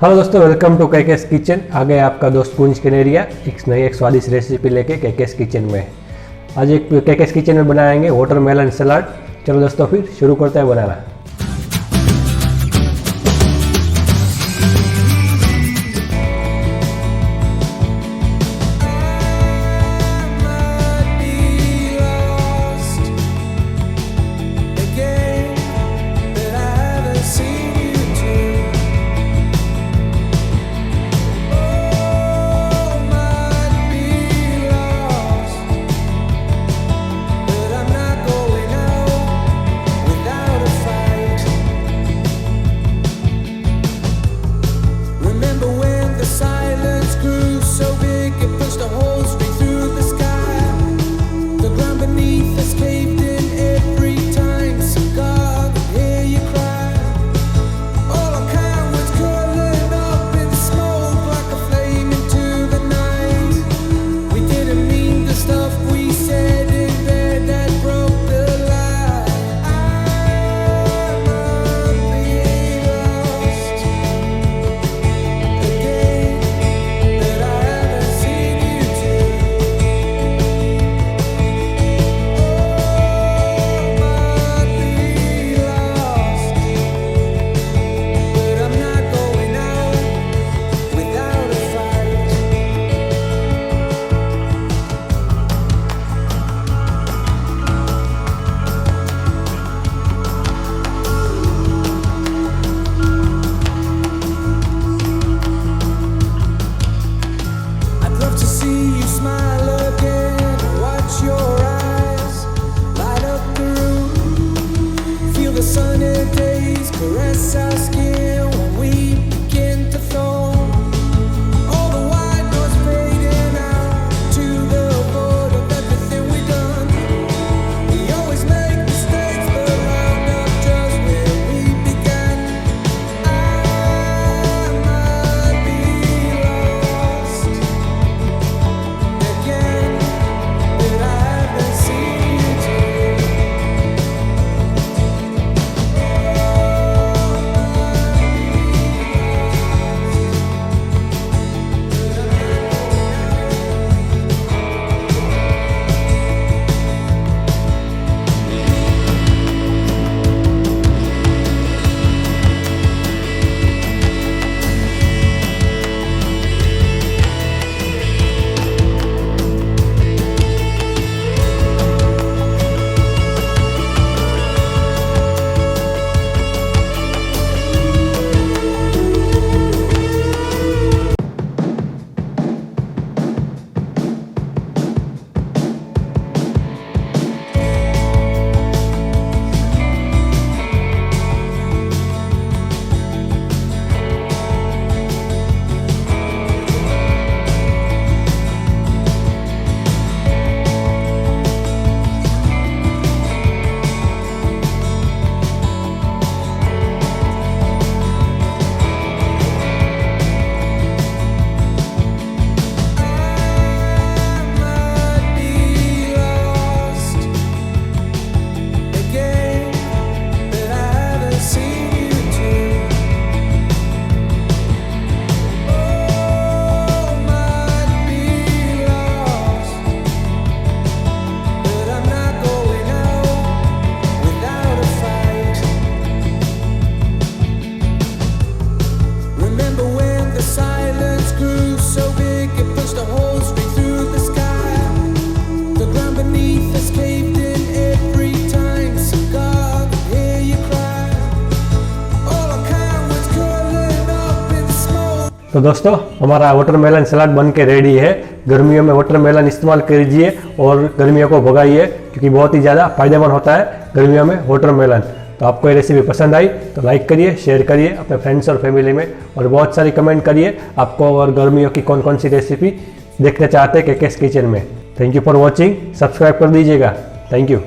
Hello दोस्तों, welcome to केकेस kitchen. आ गए आपका दोस्त कुंज कनेरिया एक नई स्वादिष्ट रेसिपी लेके केकेस किचन में। आज एक केकेस किचन में बनाएंगे वाटरमेलन सलाद। चलो दोस्तों फिर शुरू करते हैं बनाना। तो दोस्तों हमारा वाटरमेलन सलाद बन के रेडी है। गर्मियों में वाटरमेलन इस्तेमाल कीजिए और गर्मियों को भगाइए, क्योंकि बहुत ही ज़्यादा फायदेमंद होता है गर्मियों में वाटरमेलन। तो आपको ये रेसिपी पसंद आई तो लाइक करिए, शेयर करिए अपने फ्रेंड्स और फैमिली में, और बहुत सारी कमेंट करिए आपको और गर्मियों की कौन कौन सी रेसिपी देखना चाहते हैं केकेस किचन में। Thank you for watching. Subscribe कर दीजिएगा। Thank you.